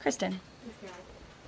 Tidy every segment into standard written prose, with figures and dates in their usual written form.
Kristen.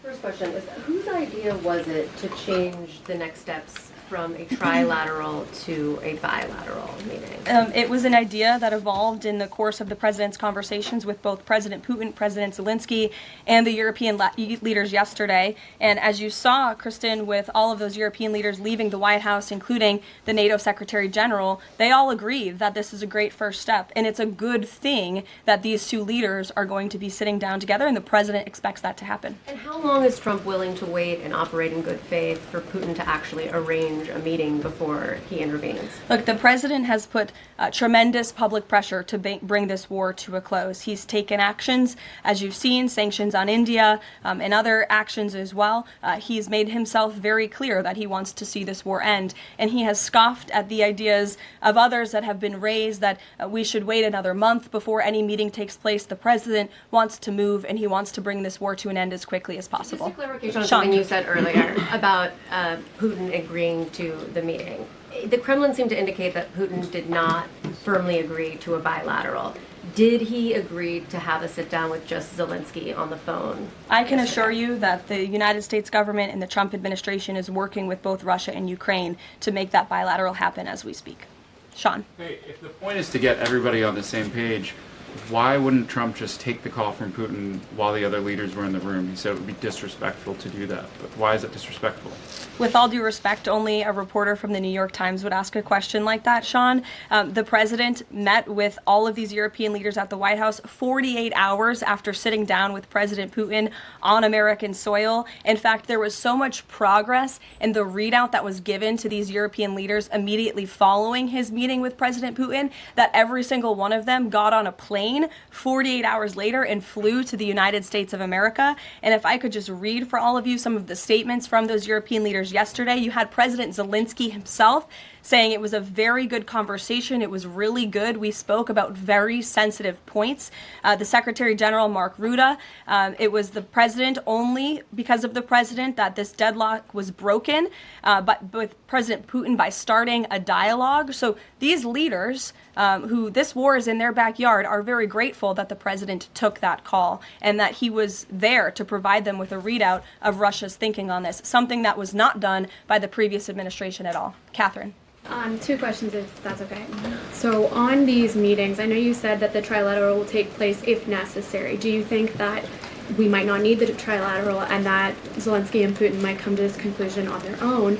First question is, whose idea was it to change the next steps from a trilateral to a bilateral meeting? It was an idea that evolved in the course of the president's conversations with both President Putin, President Zelensky, and the European leaders yesterday. And as you saw, Kristen, with all of those European leaders leaving the White House, including the NATO Secretary General, they all agreed that this is a great first step. And it's a good thing that these two leaders are going to be sitting down together, and the president expects that to happen. And how long is Trump willing to wait and operate in good faith for Putin to actually arrange a meeting before he intervenes? Look, the president has put tremendous public pressure to bring this war to a close. He's taken actions, as you've seen, sanctions on India and other actions as well. He's made himself very clear that he wants to see this war end, and he has scoffed at the ideas of others that have been raised that we should wait another month before any meeting takes place. The president wants to move, and he wants to bring this war to an end as quickly as possible. Just a clarification on something you said earlier about Putin agreeing to the meeting. The Kremlin seemed to indicate that Putin did not firmly agree to a bilateral. Did he agree to have a sit down with just Zelensky on the phone? I can assure you that the United States government and the Trump administration is working with both Russia and Ukraine to make that bilateral happen as we speak. Sean. Hey, if the point is to get everybody on the same page, why wouldn't Trump just take the call from Putin while the other leaders were in the room? He said it would be disrespectful to do that. But why is it disrespectful? With all due respect, only a reporter from the New York Times would ask a question like that, Sean. The president met with all of these European leaders at the White House 48 hours after sitting down with President Putin on American soil. In fact, there was so much progress in the readout that was given to these European leaders immediately following his meeting with President Putin that every single one of them got on a plane 48 hours later and flew to the United States of America. And if I could just read for all of you some of the statements from those European leaders yesterday, you had President Zelensky himself saying it was a very good conversation. It was really good. We spoke about very sensitive points. The Secretary General, Mark Rutte, it was the president, only because of the president, that this deadlock was broken, but with President Putin by starting a dialogue. So these leaders, who this war is in their backyard, are very grateful that the president took that call and that he was there to provide them with a readout of Russia's thinking on this, something that was not done by the previous administration at all. Catherine. Two questions, if that's okay. So on these meetings, I know you said that the trilateral will take place if necessary. Do you think that we might not need the trilateral and that Zelensky and Putin might come to this conclusion on their own?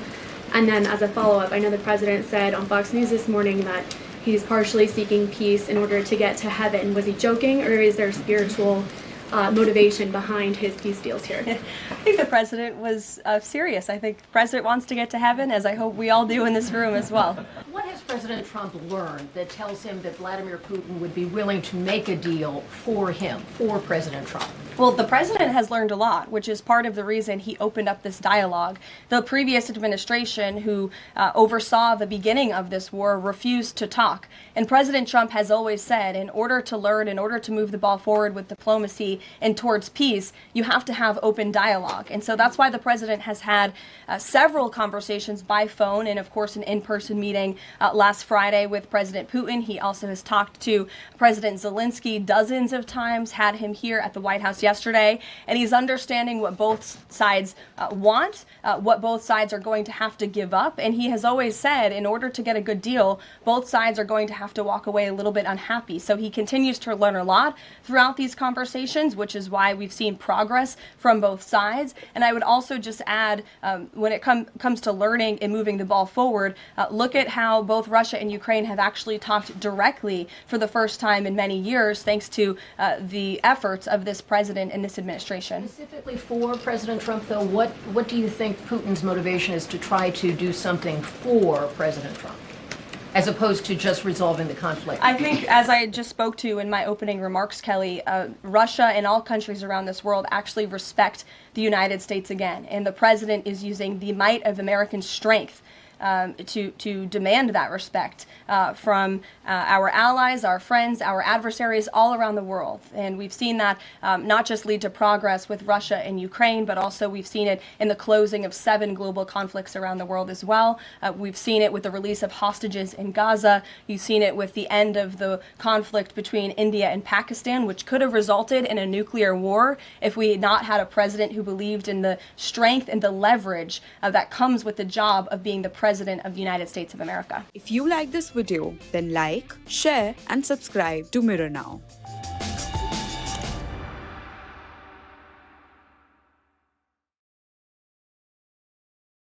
And then as a follow-up, I know the president said on Fox News this morning that he's partially seeking peace in order to get to heaven. Was he joking, or is there spiritual motivation behind his peace deals here? I think the president was serious. I think the president wants to get to heaven, as I hope we all do in this room as well. What has President Trump learned that tells him that Vladimir Putin would be willing to make a deal for him, for President Trump? Well, the president has learned a lot, which is part of the reason he opened up this dialogue. The previous administration, who oversaw the beginning of this war, refused to talk. And President Trump has always said, in order to learn, in order to move the ball forward with diplomacy and towards peace, you have to have open dialogue. And so that's why the president has had several conversations by phone and, of course, an in-person meeting last Friday with President Putin. He also has talked to President Zelensky dozens of times, had him here at the White House yesterday, and he's understanding what both sides want, what both sides are going to have to give up. And he has always said, in order to get a good deal, both sides are going to have to walk away a little bit unhappy. So he continues to learn a lot throughout these conversations, which is why we've seen progress from both sides. And I would also just add, when it comes to learning and moving the ball forward, look at how both Russia and Ukraine have actually talked directly for the first time in many years, thanks to the efforts of this president and this administration. Specifically for President Trump, though, what do you think Putin's motivation is to try to do something for President Trump, as opposed to just resolving the conflict? I think, as I just spoke to in my opening remarks, Kelly, Russia and all countries around this world actually respect the United States again. And the president is using the might of American strength to demand that respect from our allies, our friends, our adversaries all around the world. And we've seen that not just lead to progress with Russia and Ukraine, but also we've seen it in the closing of 7 global conflicts around the world as well. We've seen it with the release of hostages in Gaza. You've seen it with the end of the conflict between India and Pakistan, which could have resulted in a nuclear war if we had not had a president who believed in the strength and the leverage that comes with the job of being the President of the United States of America. If you like this video, then like, share, and subscribe to Mirror Now.